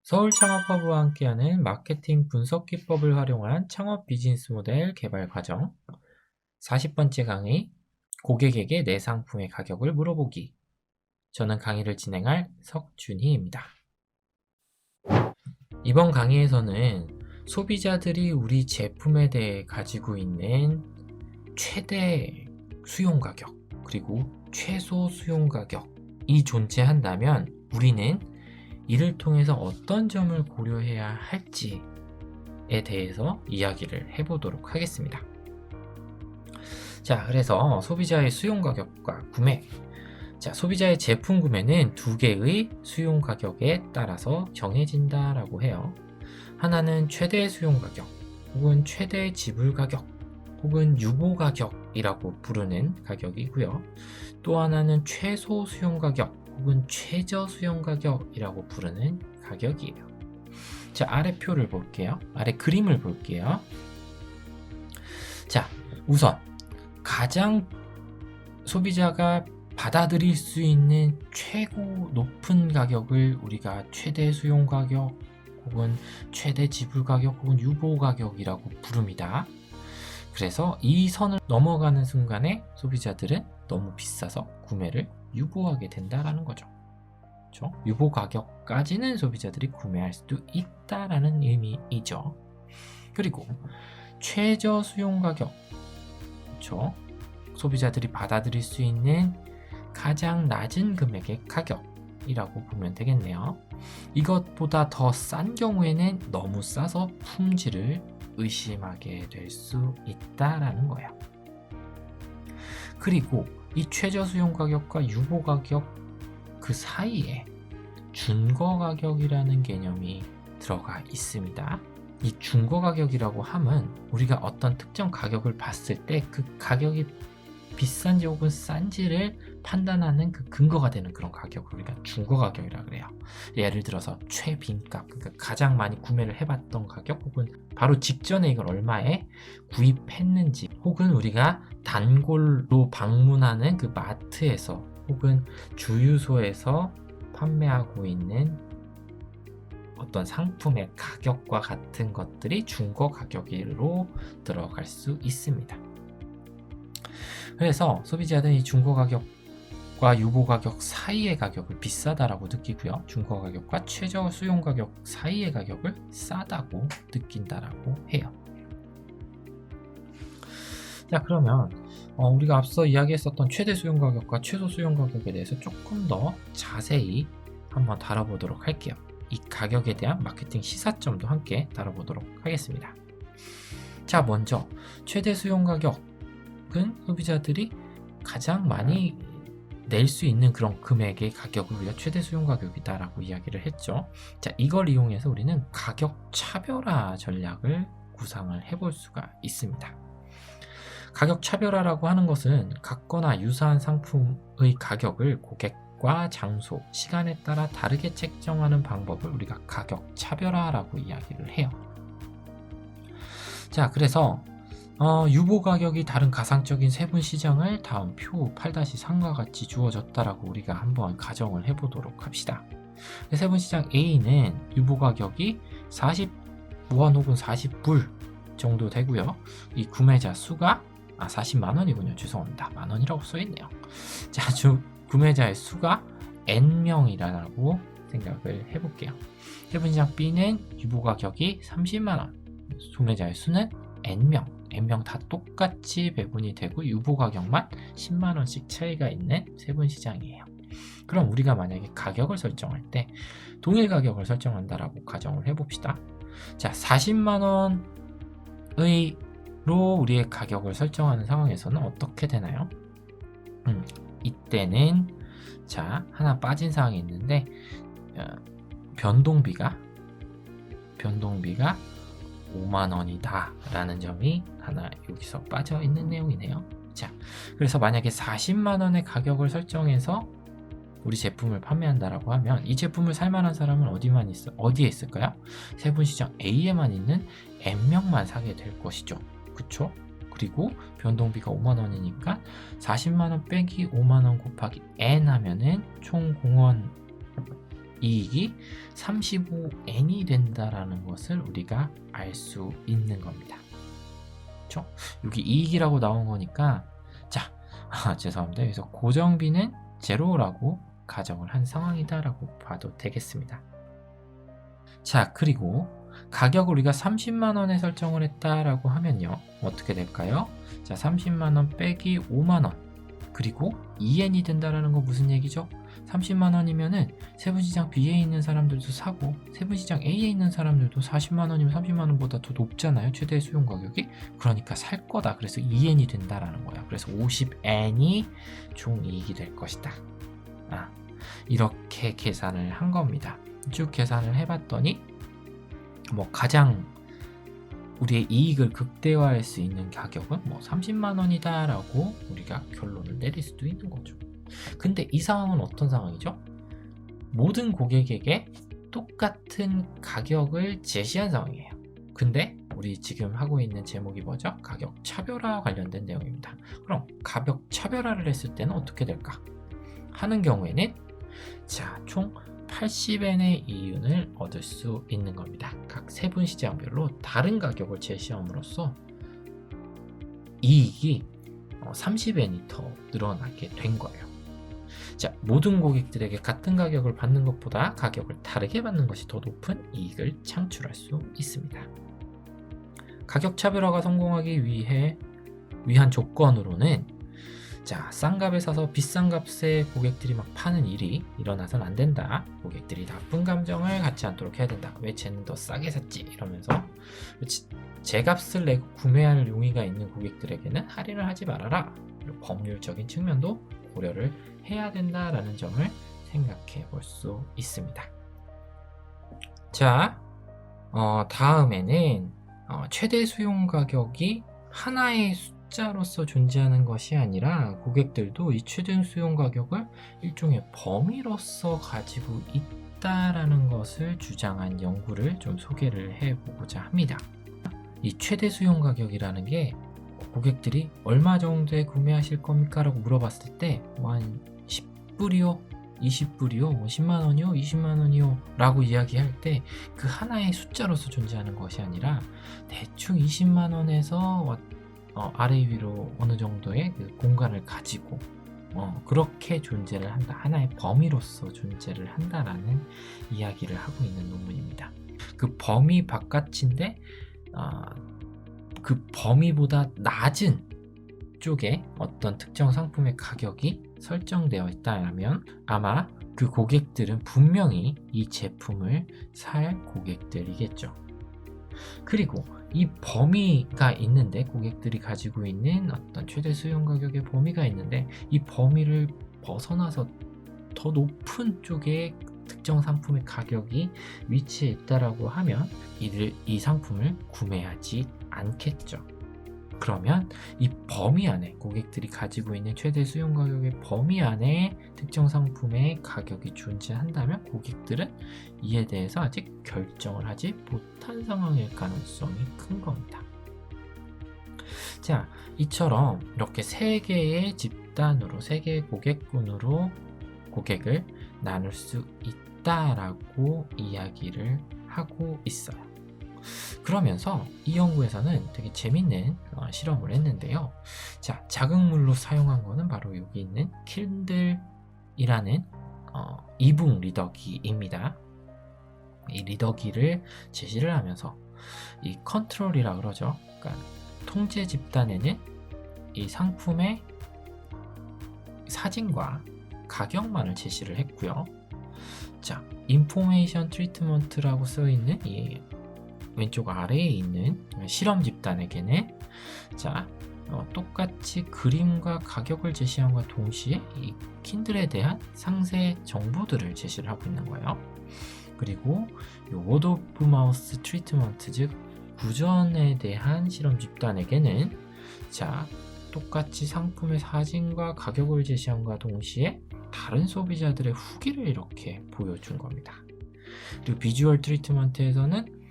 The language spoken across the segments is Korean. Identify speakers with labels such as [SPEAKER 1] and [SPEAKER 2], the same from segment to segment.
[SPEAKER 1] 서울창업허브와 함께하는 마케팅 분석 기법을 활용한 창업 비즈니스 모델 개발 과정 40번째 강의 고객에게 내 상품의 가격을 물어보기. 저는 강의를 진행할 석준희입니다. 이번 강의에서는 소비자들이 우리 제품에 대해 가지고 있는 최대 수용 가격 그리고 최소 수용 가격이 존재한다면 우리는 이를 통해서 어떤 점을 고려해야 할지에 대해서 이야기를 해보도록 하겠습니다. 자, 그래서 소비자의 수용 가격과 구매. 자, 소비자의 제품 구매는 두 개의 수용 가격에 따라서 정해진다라고 해요. 하나는 최대 수용 가격, 혹은 최대 지불 가격, 혹은 유보 가격이라고 부르는 가격이고요. 또 하나는 최소 수용 가격, 혹은 최저 수용 가격이라고 부르는 가격이에요. 자, 아래 표를 볼게요. 아래 그림을 볼게요. 자, 우선 가장 소비자가 받아들일 수 있는 최고 높은 가격을 우리가 최대 수용 가격, 혹은 최대 지불 가격, 혹은 유보 가격이라고 부릅니다. 그래서 이 선을 넘어가는 순간에 소비자들은 너무 비싸서 구매를 유보하게 된다라는 거죠. 그렇죠? 유보 가격까지는 소비자들이 구매할 수도 있다라는 의미이죠. 그리고 최저 수용 가격, 그렇죠? 소비자들이 받아들일 수 있는 가장 낮은 금액의 가격이라고 보면 되겠네요. 이것보다 더 싼 경우에는 너무 싸서 품질을 의심하게 될 수 있다라는 거예요. 그리고 이 최저 수용 가격과 유보 가격 그 사이에 준거 가격이라는 개념이 들어가 있습니다. 이 준거 가격이라고 함은 우리가 어떤 특정 가격을 봤을 때 그 가격이 비싼지 혹은 싼지를 판단하는 그 근거가 되는 그런 가격을 우리가 준거 가격이라고 그래요. 예를 들어서 최빈값, 그러니까 가장 많이 구매를 해봤던 가격, 혹은 바로 직전에 이걸 얼마에 구입했는지, 혹은 우리가 단골로 방문하는 그 마트에서 혹은 주유소에서 판매하고 있는 어떤 상품의 가격과 같은 것들이 준거 가격으로 들어갈 수 있습니다. 그래서 소비자들은 이 준거 가격과 유보 가격 사이의 가격을 비싸다라고 느끼고요. 준거 가격과 최저 수용 가격 사이의 가격을 싸다고 느낀다라고 해요. 자, 그러면 우리가 앞서 이야기했었던 최대 수용 가격과 최소 수용 가격에 대해서 조금 더 자세히 한번 다뤄보도록 할게요. 이 가격에 대한 마케팅 시사점도 함께 다뤄보도록 하겠습니다. 자, 먼저 최대 수용 가격은 소비자들이 가장 많이 낼 수 있는 그런 금액의 가격을 우리가 최대 수용 가격이다라고 이야기를 했죠. 자, 이걸 이용해서 우리는 가격 차별화 전략을 구상을 해볼 수가 있습니다. 가격 차별화라고 하는 것은 같거나 유사한 상품의 가격을 고객과 장소, 시간에 따라 다르게 책정하는 방법을 우리가 가격 차별화라고 이야기를 해요. 자, 그래서 유보 가격이 다른 가상적인 세분 시장을 다음 표 8-3과 같이 주어졌다라고 우리가 한번 가정을 해보도록 합시다. 세분 시장 A는 유보 가격이 40원 혹은 40불 정도 되고요. 이 구매자 수가 40만원이군요. 죄송합니다. 만원이라고 써있네요. 자, 구매자의 수가 N명이라고 생각을 해볼게요. 세분시장 B는 유보 가격이 30만원, 구매자의 수는 N명, N명 다 똑같이 배분이 되고 유보 가격만 10만원씩 차이가 있는 세분시장이에요. 그럼 우리가 만약에 가격을 설정할 때 동일 가격을 설정한다라고 가정을 해봅시다. 자, 40만원의 로 우리의 가격을 설정하는 상황에서는 어떻게 되나요? 이때는 자, 하나 빠진 사항이 있는데 변동비가 5만원이다 라는 점이 하나 여기서 빠져 있는 내용이네요. 자, 그래서 만약에 40만원의 가격을 설정해서 우리 제품을 판매한다라고 하면 이 제품을 살만한 사람은 어디에 있을까요? 세분시장 A에만 있는 N명만 사게 될 것이죠. 그쵸? 그리고 변동비가 5만원이니까 40만원 빼기 5만원 곱하기 N 하면은 총 공원 이익이 35N이 된다라는 것을 우리가 알 수 있는 겁니다. 그렇죠? 여기 이익이라고 나온 거니까 자, 죄송합니다. 그래서 고정비는 제로라고 가정을 한 상황이다라고 봐도 되겠습니다. 자, 그리고 가격을 우리가 30만 원에 설정을 했다라고 하면요. 어떻게 될까요? 자, 30만 원 빼기 5만 원. 그리고 2N이 된다라는 건 무슨 얘기죠? 30만 원이면은 세분시장 B에 있는 사람들도 사고 세분시장 A에 있는 사람들도 40만 원이면 30만 원보다 더 높잖아요. 최대 수용 가격이. 그러니까 살 거다. 그래서 2N이 된다라는 거야. 그래서 50N이 총이익이 될 것이다. 이렇게 계산을 한 겁니다. 쭉 계산을 해봤더니 뭐 가장 우리의 이익을 극대화할 수 있는 가격은 뭐 30만 원이다 라고 우리가 결론을 내릴 수도 있는 거죠. 근데 이 상황은 어떤 상황이죠? 모든 고객에게 똑같은 가격을 제시한 상황이에요. 근데 우리 지금 하고 있는 제목이 뭐죠? 가격 차별화 관련된 내용입니다. 그럼 가격 차별화를 했을 때는 어떻게 될까? 하는 경우에는 자, 총 80N의 이윤을 얻을 수 있는 겁니다. 각 세분 시장별로 다른 가격을 제시함으로써 이익이 30N이 더 늘어나게 된 거예요. 자, 모든 고객들에게 같은 가격을 받는 것보다 가격을 다르게 받는 것이 더 높은 이익을 창출할 수 있습니다. 가격 차별화가 성공하기 위한 조건으로는 자, 싼 값에 사서 비싼 값에 고객들이 막 파는 일이 일어나서는 안 된다. 고객들이 나쁜 감정을 갖지 않도록 해야 된다. 왜 쟤는 더 싸게 샀지? 이러면서 제 값을 내고 구매할 용의가 있는 고객들에게는 할인을 하지 말아라. 그리고 법률적인 측면도 고려를 해야 된다라는 점을 생각해 볼 수 있습니다. 자, 다음에는 최대 수용 가격이 하나의 숫자로서 존재하는 것이 아니라 고객들도 이 최대 수용 가격을 일종의 범위로서 가지고 있다라는 것을 주장한 연구를 좀 소개를 해보고자 합니다. 이 최대 수용 가격이라는 게 고객들이 얼마 정도에 구매하실 겁니까? 라고 물어봤을 때 한 10불이요? 20불이요? 10만원이요? 20만원이요? 라고 이야기할 때 그 하나의 숫자로서 존재하는 것이 아니라 대충 20만원에서 아래 위로 어느 정도의 그 공간을 가지고 그렇게 존재를 한다. 하나의 범위로서 존재를 한다라는 이야기를 하고 있는 논문입니다. 그 범위 바깥인데 그 범위보다 낮은 쪽에 어떤 특정 상품의 가격이 설정되어 있다면 아마 그 고객들은 분명히 이 제품을 살 고객들이겠죠. 그리고 이 범위가 있는데 고객들이 가지고 있는 어떤 최대 수용 가격의 범위가 있는데 이 범위를 벗어나서 더 높은 쪽에 특정 상품의 가격이 위치해 있다라고 하면 이 상품을 구매하지 않겠죠. 그러면 이 범위 안에 고객들이 가지고 있는 최대 수용 가격의 범위 안에 특정 상품의 가격이 존재한다면 고객들은 이에 대해서 아직 결정을 하지 못한 상황일 가능성이 큰 겁니다. 자, 이처럼 이렇게 세 개의 집단으로 세 개의 고객군으로 고객을 나눌 수 있다라고 이야기를 하고 있어요. 그러면서 이 연구에서는 되게 재밌는 실험을 했는데요. 자, 자극물로 사용한 거는 바로 여기 있는 킨들이라는 이북 리더기입니다. 이 리더기를 제시를 하면서 이 컨트롤이라 그러죠. 그러니까 통제 집단에는 이 상품의 사진과 가격만을 제시를 했고요. 자, 인포메이션 트리트먼트라고 써있는 이 왼쪽 아래에 있는 실험 집단에게는 자, 똑같이 그림과 가격을 제시함과 동시에 이 킨들에 대한 상세 정보들을 제시를 하고 있는 거예요. 그리고 이 워드 오브 마우스 트리트먼트, 즉 구전에 대한 실험 집단에게는 자, 똑같이 상품의 사진과 가격을 제시함과 동시에 다른 소비자들의 후기를 이렇게 보여준 겁니다. 그리고 비주얼 트리트먼트에서는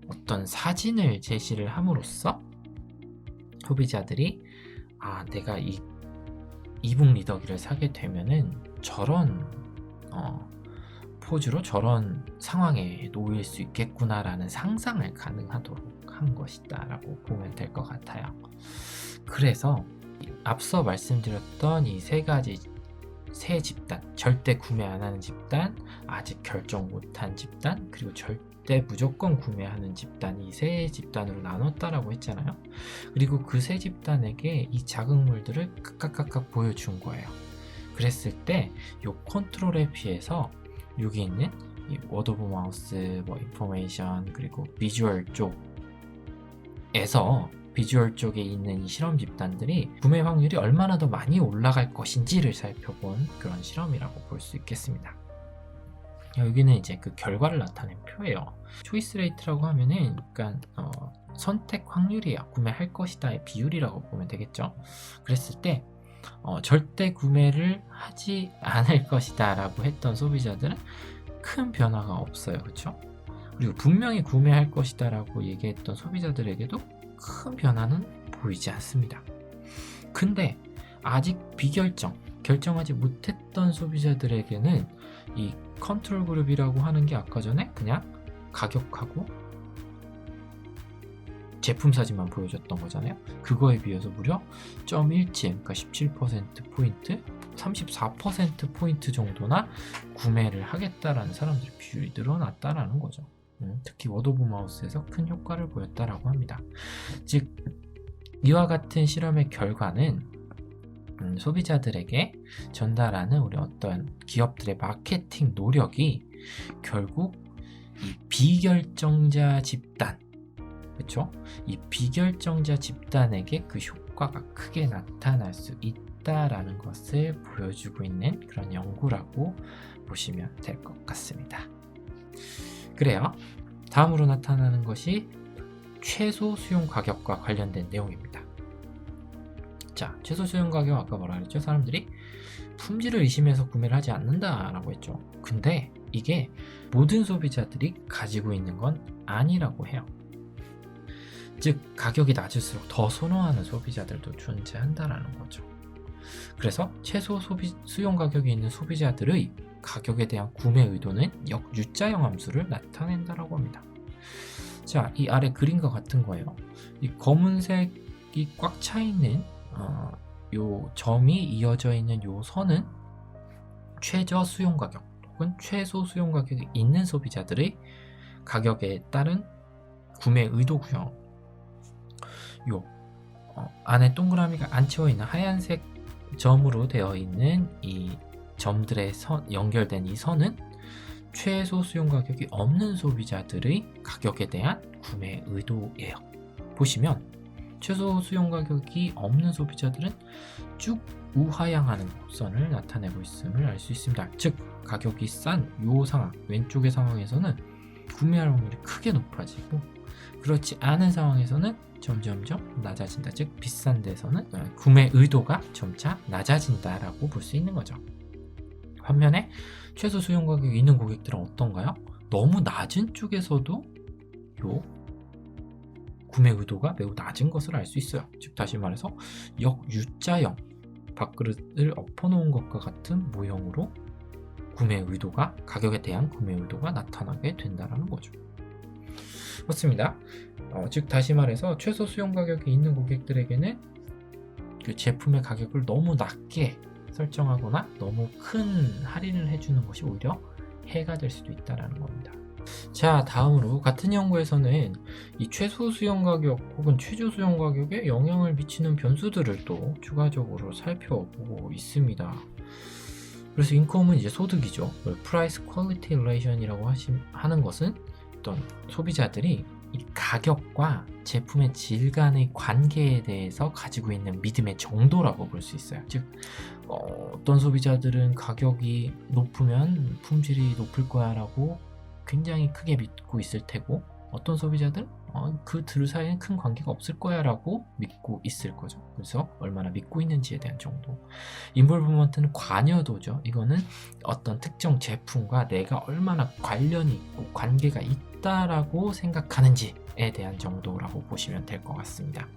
[SPEAKER 1] 어떤 사진을 제시를 함으로써 소비자들이 내가 이 이북 리더기를 사게 되면은 저런 서포즈로 저런 상황에 놓일 수 있겠구나라는 상상을 가능하도록 한 것이다 라고 보면 될 것 같아요. 그래서 앞서 말씀드렸던 이 세 집단, 절대 구매 안 하는 집단, 아직 결정 못한 집단, 그리고 절대 무조건 구매하는 집단, 이 세 집단으로 나눴다라고 했잖아요. 그리고 그 세 집단에게 이 자극물들을 각각 보여준 거예요. 그랬을 때 이 컨트롤에 비해서 여기 있는 이 워드 오브 마우스, 인포메이션, 그리고 비주얼 쪽에서 비주얼 쪽에 있는 이 실험 집단들이 구매 확률이 얼마나 더 많이 올라갈 것인지를 살펴본 그런 실험이라고 볼 수 있겠습니다. 여기는 이제 그 결과를 나타낸 표예요. 초이스 레이트라고 하면은 선택 확률이에요. 구매할 것이다의 비율이라고 보면 되겠죠. 그랬을 때 절대 구매를 하지 않을 것이다 라고 했던 소비자들은 큰 변화가 없어요. 그렇죠? 그리고 분명히 구매할 것이다 라고 얘기했던 소비자들에게도 큰 변화는 보이지 않습니다. 근데 아직 결정하지 못했던 소비자들에게는 이 컨트롤 그룹이라고 하는 게 아까 전에 그냥 가격하고 제품 사진만 보여줬던 거잖아요. 그거에 비해서 무려 0.17, 그러니까 17%포인트, 34%포인트 정도나 구매를 하겠다라는 사람들의 비율이 늘어났다라는 거죠. 특히 워드 오브 마우스에서 큰 효과를 보였다라고 합니다. 즉, 이와 같은 실험의 결과는 소비자들에게 전달하는 우리 어떤 기업들의 마케팅 노력이 결국 이 비결정자 집단, 그렇죠? 이 비결정자 집단에게 그 효과가 크게 나타날 수 있다라는 것을 보여주고 있는 그런 연구라고 보시면 될 것 같습니다. 그래요. 다음으로 나타나는 것이 최소 수용 가격과 관련된 내용입니다. 자, 최소 수용 가격 아까 뭐라 그랬죠? 사람들이 품질을 의심해서 구매를 하지 않는다라고 했죠. 근데 이게 모든 소비자들이 가지고 있는 건 아니라고 해요. 즉, 가격이 낮을수록 더 선호하는 소비자들도 존재한다라는 거죠. 그래서 최소 수용 가격이 있는 소비자들의 가격에 대한 구매 의도는 역유자형 함수를 나타낸다라고 합니다. 자, 이 아래 그림과 같은 거예요. 이 검은색이 꽉 차 있는 요 점이 이어져 있는 요 선은 최저 수용 가격 혹은 최소 수용 가격이 있는 소비자들의 가격에 따른 구매 의도고요. 요 안에 동그라미가 안 채워 있는 하얀색 점으로 되어 있는 이 점들의 연결된 이 선은 최소 수용 가격이 없는 소비자들의 가격에 대한 구매 의도예요. 보시면 최소 수용 가격이 없는 소비자들은 쭉 우하향하는 곡선을 나타내고 있음을 알 수 있습니다. 즉, 가격이 싼 요 상황, 왼쪽의 상황에서는 구매할 확률이 크게 높아지고, 그렇지 않은 상황에서는 점점점 낮아진다. 즉, 비싼 데서는 구매 의도가 점차 낮아진다라고 볼 수 있는 거죠. 반면에 최소 수용 가격이 있는 고객들은 어떤가요? 너무 낮은 쪽에서도 요 구매 의도가 매우 낮은 것을 알 수 있어요. 즉, 다시 말해서 역유자형, 밥그릇을 엎어놓은 것과 같은 모형으로 가격에 대한 구매 의도가 나타나게 된다는 거죠. 그렇습니다. 즉, 다시 말해서 최소 수용 가격이 있는 고객들에게는 그 제품의 가격을 너무 낮게 설정하거나 너무 큰 할인을 해주는 것이 오히려 해가 될 수도 있다는 겁니다. 자, 다음으로 같은 연구에서는 이 최소 수용 가격 혹은 최저 수용 가격에 영향을 미치는 변수들을 또 추가적으로 살펴보고 있습니다. 그래서 인컴은 이제 소득이죠. 프라이스 퀄리티 릴레이션이라고 하는 것은 어떤 소비자들이 이 가격과 제품의 질 간의 관계에 대해서 가지고 있는 믿음의 정도라고 볼 수 있어요. 즉, 어떤 소비자들은 가격이 높으면 품질이 높을 거야 라고 굉장히 크게 믿고 있을 테고, 어떤 소비자들은 그 둘 사이에는 큰 관계가 없을 거야 라고 믿고 있을 거죠. 그래서 얼마나 믿고 있는지에 대한 정도. 인볼브먼트는 관여도죠. 이거는 어떤 특정 제품과 내가 얼마나 관련이 있고 관계가 있다라고 생각하는지에 대한 정도라고 보시면 될 것 같습니다.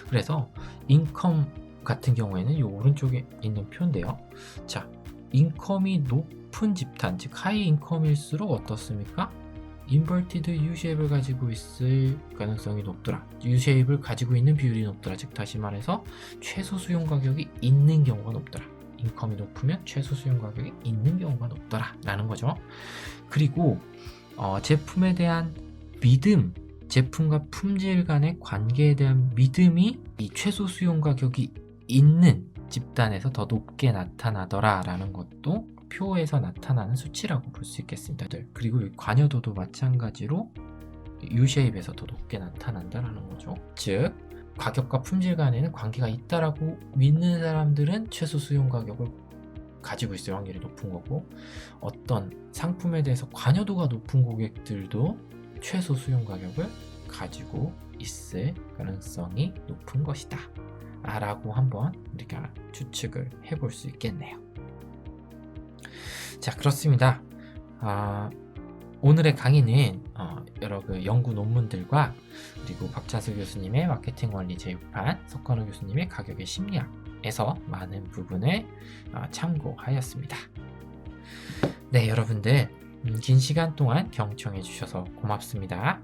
[SPEAKER 1] 그래서 인컴 같은 경우에는 이 오른쪽에 있는 표인데요. 자, 인컴이 높은 집단, 즉 하이 인컴일수록 어떻습니까? 인버티드 U-쉐입을 가지고 있을 가능성이 높더라. U-쉐입을 가지고 있는 비율이 높더라. 즉 다시 말해서 최소 수용 가격이 있는 경우가 높더라. 인컴이 높으면 최소 수용 가격이 있는 경우가 높더라 라는 거죠. 그리고 제품에 대한 믿음, 제품과 품질 간의 관계에 대한 믿음이 이 최소 수용 가격이 있는 집단에서 더 높게 나타나더라 라는 것도 표에서 나타나는 수치라고 볼 수 있겠습니다. 그리고 관여도도 마찬가지로 U-쉐입에서 더 높게 나타난다라는 거죠. 즉 가격과 품질 간에는 관계가 있다라고 믿는 사람들은 최소 수용 가격을 가지고 있을 확률이 높은 거고, 어떤 상품에 대해서 관여도가 높은 고객들도 최소 수용 가격을 가지고 있을 가능성이 높은 것이다 라고 한번 우리가 추측을 해볼 수 있겠네요. 자, 그렇습니다. 오늘의 강의는 여러 연구 논문들과 그리고 박찬수 교수님의 마케팅 원리 제휴판, 석관호 교수님의 가격의 심리학에서 많은 부분을 참고하였습니다. 네, 여러분들 긴 시간 동안 경청해 주셔서 고맙습니다.